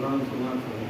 कुरान सुनाता हूँ।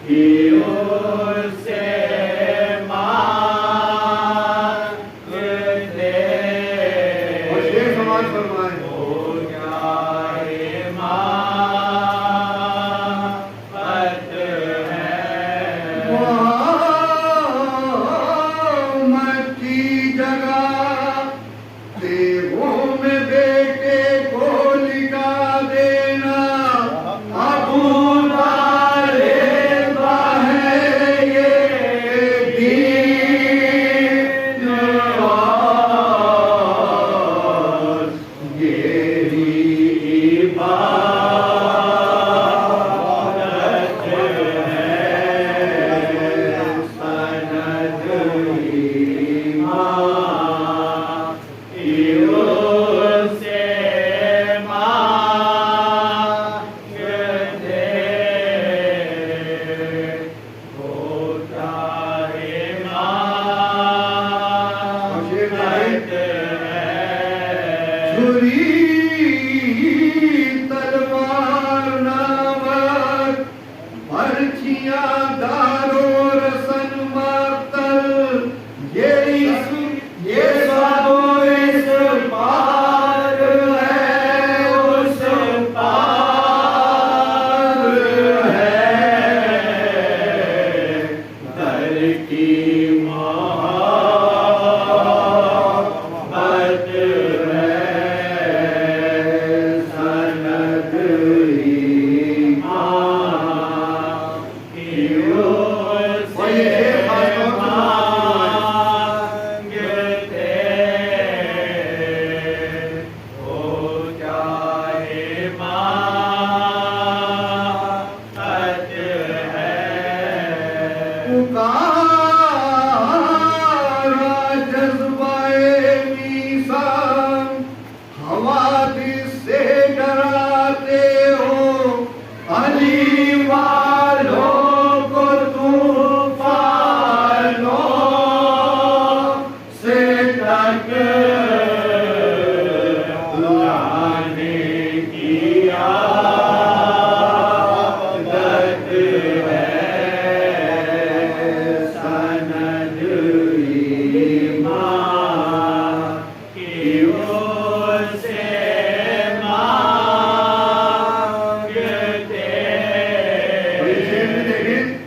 He देखें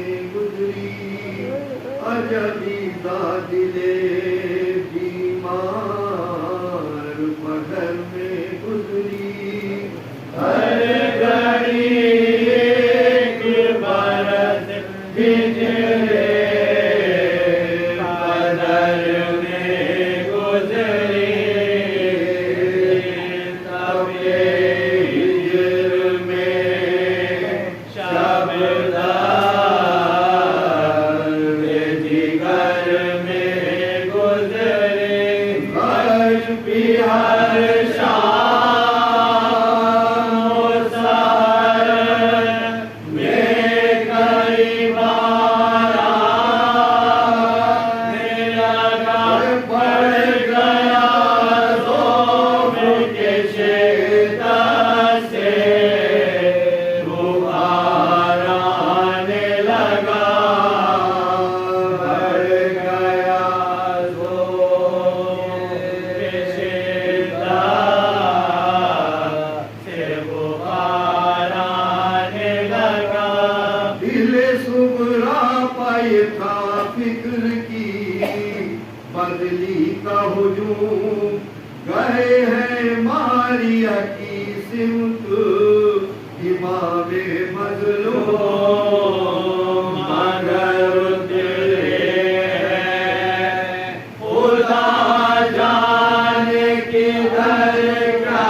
में गुजरी अजबी दिले बीमार पधर में गुजरी हर घड़ी एक बरस बिजले पधर में गुजरी तब ये हिजर में शब्द फिक्र की बदली का हुजूम गए हैं मारिया की सिमत इमामे मजलूम मगर दिल है खुदा जाने किधर का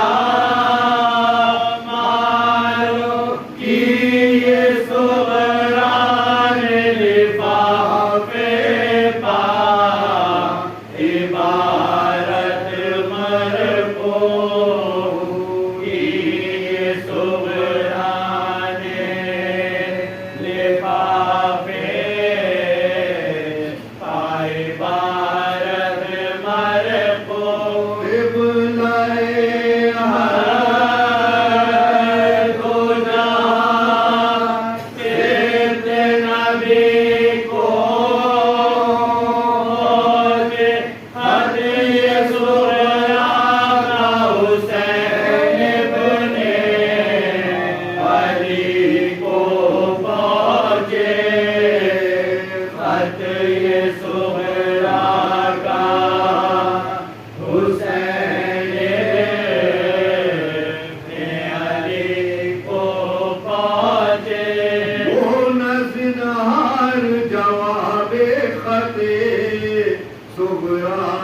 मारो कि ये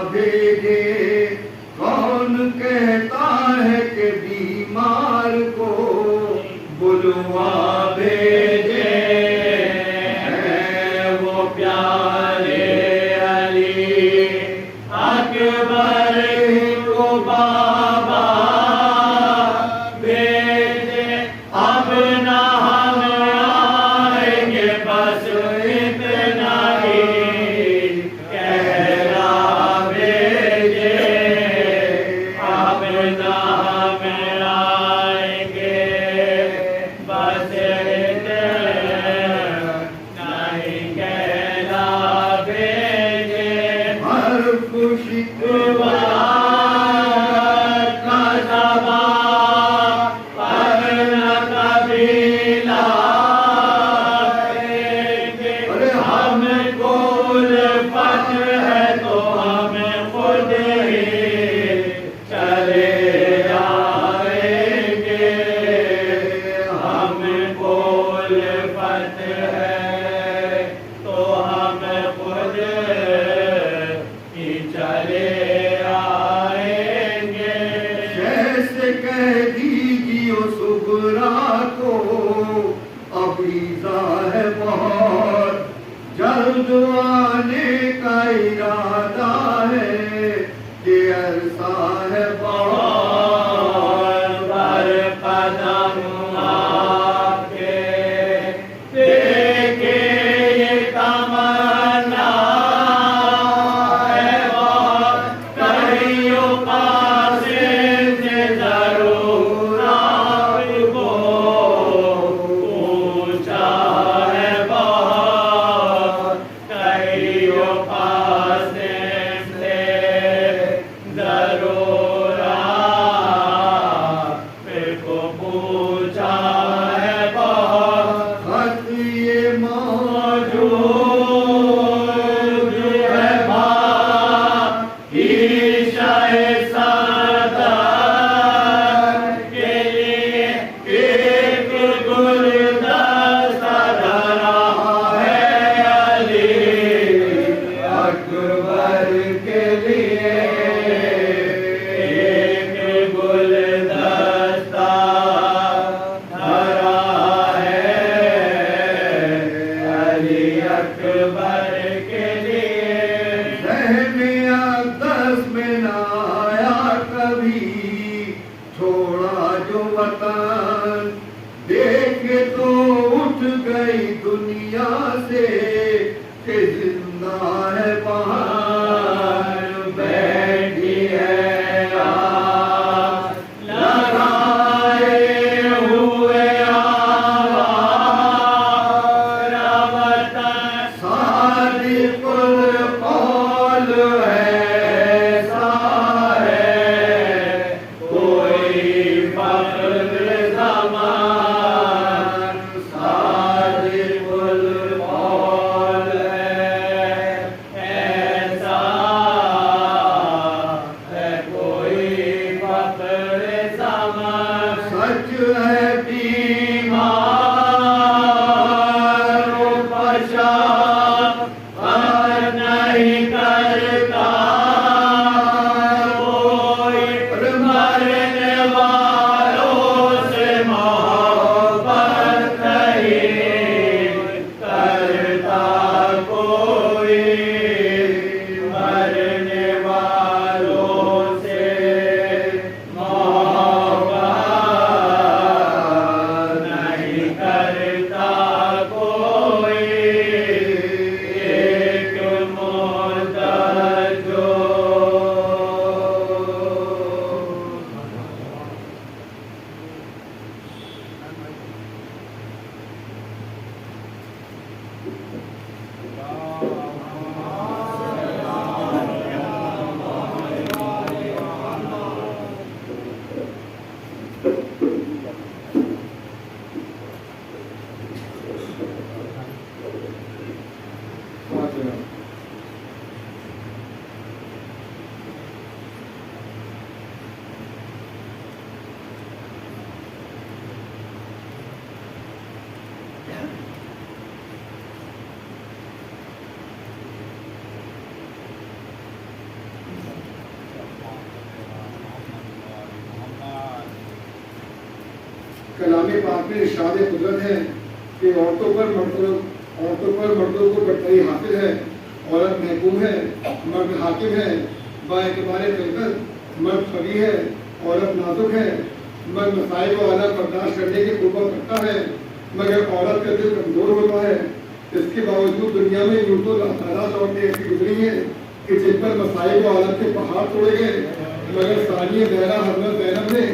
भेजे कौन कहता है कि बीमार को बुलवा भेजे है वो प्यारे अली अकबर को बाबा भेजे अब ना हम आएंगे बस इतना ही जल्द आने का इरादा है कि अरसा है बहुत पर कदम आपके देखे ये तमन्ना है बहुत कहियो पासे से जरूर आपको पूछा है बहुत कहियो पासे अकबर के लिए सहनिया 10 में ना आया कभी, छोड़ा जो वतन देखे तो उठ गई दुनिया से कि जिंदा है पहाड़ बैठी है आस लगाए हुए आवारा वतन सारी कुल कौल ऐसा है कोई फख्र ज़मान सारी कुल कौल ऐसा है कोई फख्र ज़मान सच है बीमार उपशा नहीं करता कोई मरने वालों से मोहब्बत नहीं करता कोई मरने वालों से मोहब्बत नहीं करता कोई एक मुद्दा जो कलामे पाक में इरशाद कुदरत है कि औरतों पर मर्दों को बटरी हासिल है, औरत महकूम है, मर्द हाकिम है, बाएतबारे खिलकत मर्द कवि है, औरत नाजुक है, मर्द मसाइल को आला बर्दाश्त करने की कुव्वत रखता है, मगर औरत का दिल कमजोर होता है। इसके बावजूद दुनिया में यूं तो लातारात औरतें ऐसी गुजरी हैं कि जिन पर मसाइल को आलम के पहाड़ तोड़े गए, मगर सानिया ज़हरा हज़रत ज़ैनब ने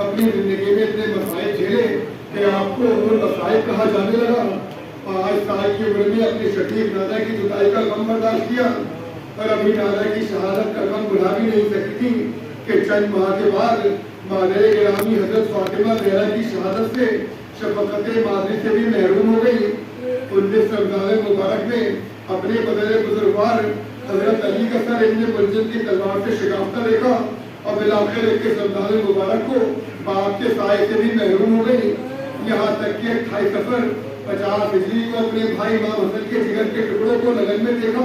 अपनी जिंदगी में इतने मसाइल झेले कि आपको उम्र मसाइल कहा जाने लगा। 5 साल की उम्र में अपनी शकीफ दादा की जुदाई का गम बर्दाश्त किया और अभी दादा की शहादत का गम भुला भी नहीं सकी थी कि चंद माह के बाद मादरे गिरामी हजरत फातिमा ज़हरा की शहादत से शफकत मादरी से भी महरूम हो गई। 19 रमज़ान मुबारक में अपने बदले बुजुर्गवार हजरत अली का सर इब्ने मुलजिम की तलवार से शिकाफ्ता देखा और बिलाखिर 21 रमज़ान मुबारक को बाप के साए से भी महरूम हो गई। यहाँ तक कि 28 सफर 50 हिजरी को अपने भाई इमाम हसन के जिगर के टुकड़ों को लगन में देखा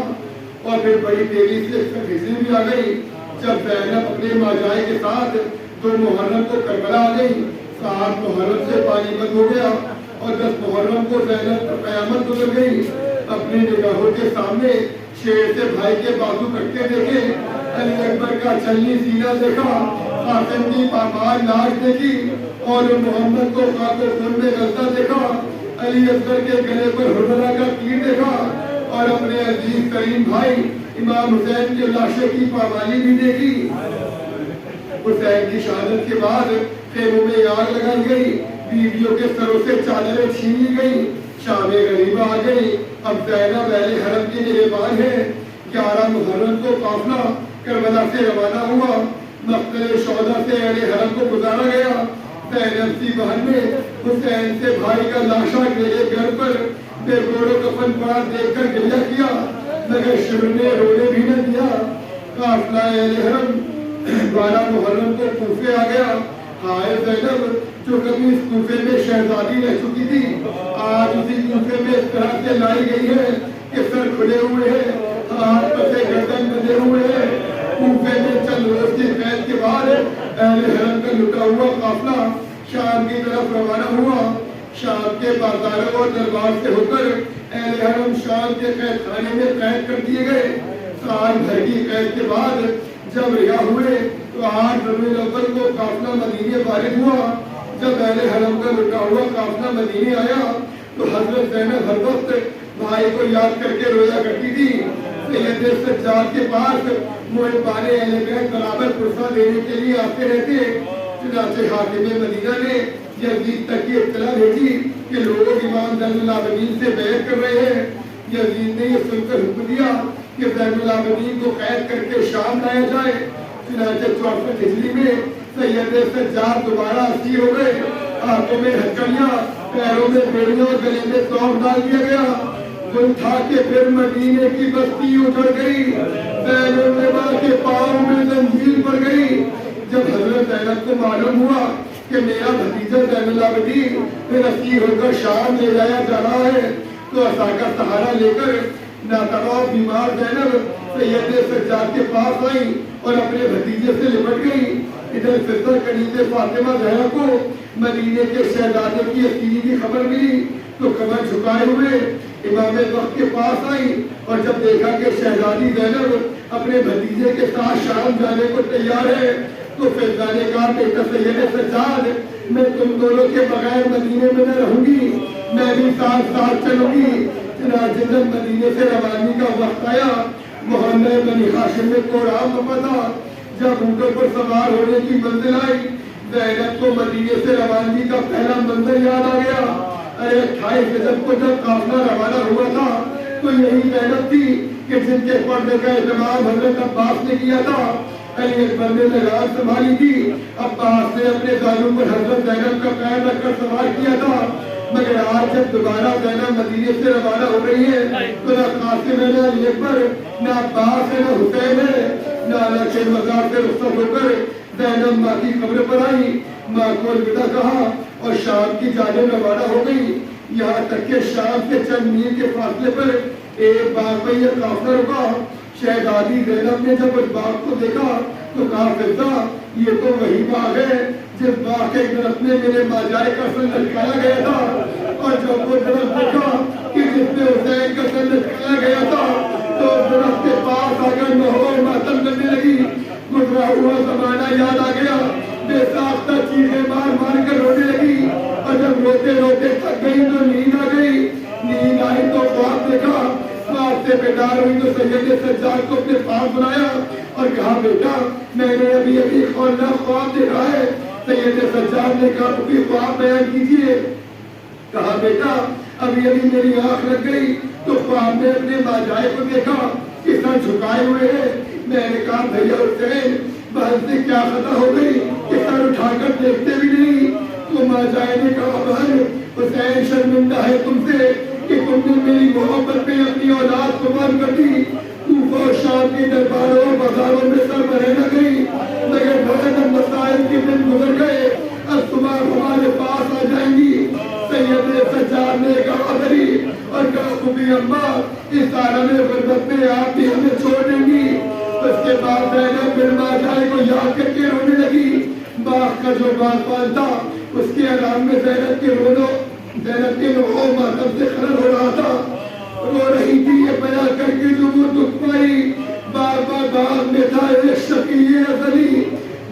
और फिर बड़ी तेजी से 61 हिजरी भी आ गई जब ज़ैनब अपने माजाए के साथ 2 मुहर्रम को करबला आ गई। 7 मुहर्रम से पानी बंद हो गया और 10 मुहर्रम को ज़ैनब पर क़यामत गुजर गई। अपनी निगाहों के सामने शेर से भाई के बाजू कटते देखे, अली अकबर का चलनी सीना देखा, कासिम की पामाल लाश देखी और मोहम्मद को खाको खून में गलता देखा, अली अकबर के गले पर हुर्रा का तीर देखा और अपने अजीज करीम भाई इमाम हुसैन के लाशे की पामाली भी देखी। हुसैन की शहादत के बाद खेमों में आग लगाई गई, बीवियों के सरों से चादरें छीनी गई, शामे गरीबा आ गई। अब ज़ैनब अहले हरम की निगहबान है। 11 मुहर्रम को काफिला करबला से रवाना हुआ, मक़तल शौदा से अहले हरम को गुजारा गया। ज़ैनब सी बहन ने हुसैन से भाई का लाशा गिरे घर पर बेगोरो कफन पड़ा देखकर गिरिया किया, मगर शिवर ने रोने भी न दिया। काफिला अहले हरम 12 मुहर्रम को कूफे आ गया। हाय ज़ैनब जो कभी इस कूफे में शहजादी रह चुकी थी, आज उसी कूफे में इस तरह से लाई गई है कि सर खुले हुए हैं, हाथ पसे गर्दन बंधे हुए हैं। कूफे में चंद रोज की कैद के बाद अहले हरम का लुटा हुआ काफिला शाम की तरफ रवाना हुआ। शाम के बाजारों और दरबार से होकर अहले हरम शाम के कैद खाने में कैद कर दिए गए। साल भर की कैद के बाद जब रिहा हुए तो 8 रबीउल अव्वल को काफिला मदीने वारिद हुआ। जब अहले हरम का लुटा हुआ काफिला मदीने आया तो हजरत ज़ैनब हर वक्त भाई को याद करके रोया करती थी। सैयद सज्जाद के पास मुहिब्बाने अहले बैत बराबर पुरसा देने के लिए आते रहते। चुनाचे हाकिम मदीना ने यजीद तक की इत्तला भेजी कि लोग इमाम ज़ैनुल आबिदीन से बैत कर रहे हैं। यजीद ने यह सुनकर हुक्म दिया कि ज़ैनुल आबिदीन को कैद करके शाम लाया जाए। चुनाचे 64 हिजरी में सैयद सज्जाद दोबारा असीर हो गए। हाथों में हथकड़ियां, पैरों में बेड़ियां और गले में तौर डाल दिया गया। गुल था के फिर मदीने की बस्ती उजड़ गई। ज़ैनुल के पाँव में जंजीर पड़ गई। जब हजरत ज़ैनब को मालूम हुआ कि मेरा भतीजा ज़ैनुल आबिदीन फिर असीर होकर शाम ले जाया जा रहा है तो असा का सहारा लेकर नातवा बीमार ज़ैनब सैयद सज्जाद के पास आई और अपने भतीजे से लिपट गई। इधर फितर कनीज़े फातिमा ज़हरा को मदीने के शहजादे की असीरी की खबर मिली तो कमर झुकाए हुए इमाम वक्त के पास आई और जब देखा कि शहजादी ज़ैनब अपने भतीजे के साथ शाम जाने को तैयार है तो फिर जाने का बेटा सैयद सज्जाद, मैं तुम दोनों के बगैर मदीने में न रहूंगी, मैं भी साथ साथ चलूंगी। चुनांचे जब मदीने से रवानी का वक्त आया मोहम्मद बनी हाशिम में कोराम पता। जब ऊँटों पर सवार होने की मंजिल आई ज़ैनब को मदीने से रवानगी का पहला मंजर याद आ गया। अरे 28 रजब को जब काफिला रवाना हुआ था तो यही ज़ैनब थी कि जिनके पर्दे का इत्माम हजरत अब्बास ने किया था। अली अकबर ने लगाम संभाली थी। अब्बास ने अपने दानों पर हजरत ज़ैनब का पैर रखकर सवार किया था। मगर आज जब दोबारा ज़ैनब मदीने से रवाना हो रही है तो न कासिम है, न अली अकबर, न अब्बास है, न हुसैन है, न अला के मज़ार से रुखसत होकर ज़ैनब माँ की कब्र पर आई, माँ को अलविदा कहा और शाम की जानिब रवाना हो गई। यहाँ तक के शाम से चंद मील के फासले पर एक बाग में यह काफिला रुका। शहजादी ज़ैनब ने जब उस बाग को देखा तो कहा फिजा ये तो वही बाग है जिस बाग के दरख्त में मेरे माजाए का सर लटकाया गया था। और जब वो दरख्त देखा कि जिसमें हुसैन का सर लटकाया गया था तो दरख्त के पास आकर नौर मातम करने लगी। गुजरा हुआ जमाना याद आ गया। बेसाख्ता चीजें मार मार कर रोने लगी और जब रोते रोते थक गई तो नींद आ गई। नींद आई तो ख्वाब देखा। ख्वाब से बेदार हुई तो सैयद सज्जाद को अपने पास बुलाया और कहा बेटा मैंने अभी अभी ख्वाब देखा है। सैयद सज्जाद ने कहा तो ख्वाब बयान कीजिए। कहा बेटा अभी अभी मेरी आंख लग गई तो ख्वाब में अपने माजाए को देखा कि सर झुकाए हुए है। मैंने कहा भैया हुसैन बहन से क्या खता हो गई कि सर उठाकर देखते भी नहीं। तो माजाए ने कहा बहन हुसैन शर्मिंदा है तुमसे कि तुमने मेरी मोहब्बत पे अपनी औलाद कुर्बान कर दी। कूफा और शाम के दरबारों और बाजारों में सर बरह न गई। मगर बहन मसाइल के दिन गुजर गए, अब सुबह हमारे पास आ जाएंगी। सैयद सज्जाद ने कहा भरी और कहा खुबी अम्मा इस आलम गुर्बत में आप भी हमें छोड़ देंगी। उसके बाद ज़ैनब फिर माजाए को याद करके रोने लगी। बाग का जो बागबान था उसके आराम में ज़ैनब के लोगों मातम से खलल हो रहा था। रो रही थी ये बयां करके जो वो दुख पाई। बार बार बाग में था एक शकीए अजली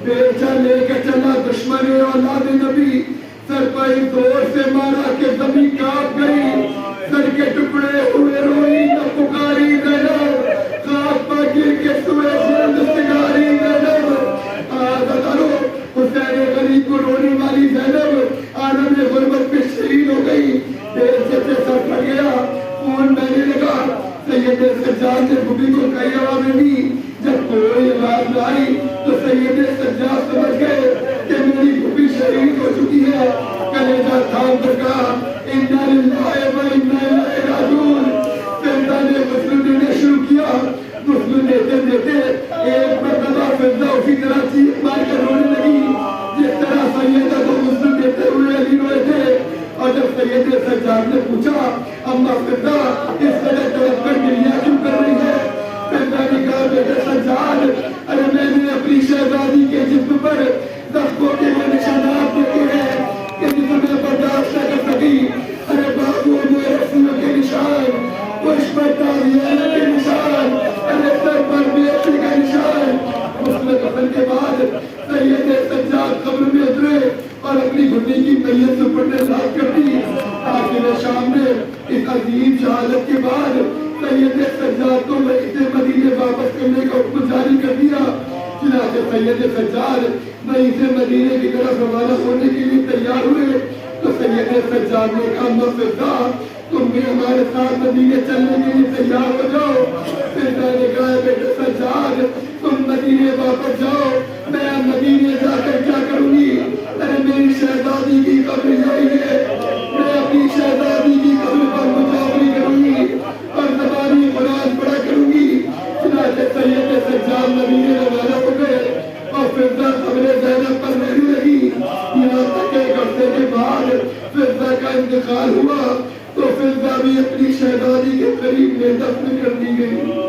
बेचा लेकर चला दुश्मन औलाद नबी। सर पर जोर से मारा के जमीन कांप गई। सर के टुकड़े हुए रोई न पुकारी ज़ैनब। खाक पर गिर के सोए बुलंद सिगारी ज़ैनब। आज़ादारो हुसैन गरीब को रोने वाली ज़ैनब आलम गुर्बत में शहीद हो गई। देर से सर फट गया, खून बहने लगा। सैयद सज्जाद ने भूमि को कई आवाज़ें दी। जब कोई आवाज न आई तो सैयद सज्जाद समझ गए कि मेरी भूमि शहीद हो चुकी है। कलेजा थाम कर कहा इन्ना लिल्लाहि व इन्ना इलैहि राजिऊन। फिजा ने गुस्ल देने शुरू किया। गुस्ल देते देते एक मरतबा फिजा उसी तरह चीख मार कर रोने लगी जिस तरह सैयदा को गुस्ल देते हुए अली रोए थे। और जब सैयद सज्जाद ने पूछा अम्मा फिजा इस तरह तड़प कर गिरिया क्यों कर रही है? फिजा ने कहा बेटे सज्जाद अरे मैंने अपनी शहजादी के जिस्म पर जख्मों के निशानात देखे हैं कि जिसमें बर्दाश्त न कर सकी। अरे बाबू मेरे सज्जाद को इसे मदीने वापस करने का हुक्म जारी कर दिया। चुनांचे सैयद सज्जाद वहीं से मदीने की तरफ रवाना होने के लिए तैयार हुए तो सैयद सज्जाद ने कहा मफिदा तुम भी हमारे साथ मदीने चलने के लिए तैयार हो जाओ। फिर मैंने कहा बेटे सज्जाद तुम मदीने वापस जाओ, मैं मदीने जाकर क्या करूंगी? अरे मेरी शहजादी की कब्र यही है, मैं अपनी शहजादी की कब्र पर मुजावरी करूंगी और ज़बानी कुरान पढ़ा करूंगी। चुनांचे सैयद सज्जाद मदीने रवाना हो गए और फिरजा कब्र ज़ैनब पर रहने लगी। यहाँ तक एक हफ्ते के बाद फिरजा का इंतकाल हुआ तो फिरजा भी अपनी शहजादी के करीब में दफन कर दी गई।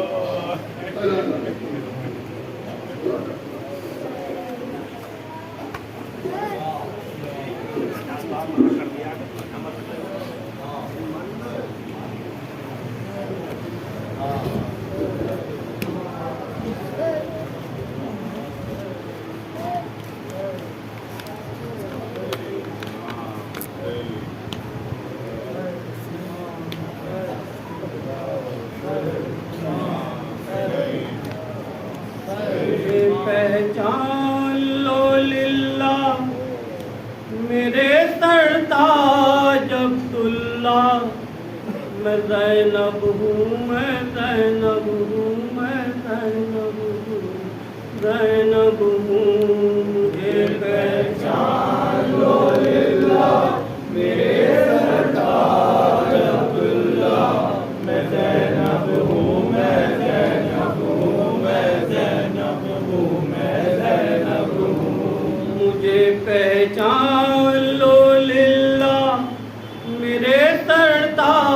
पहचान लो लिल्ला मेरे सरताज अब्दुल्ला, मैं ज़ैनब हूँ, मैं ज़ैनब हूँ, मैं ज़ैनब हूँ, ज़ैनब हूँ। मुझे पहचान लो लिल्ला मेरे सरताज अब्दुल्ला, मैं ज़ैनब हूँ, मैं ज़ैनब हूँ, मैं ज़ैनब हूँ, मैं ज़ैनब हूँ। मुझे पहचान लो लिल्ला मेरे सरताज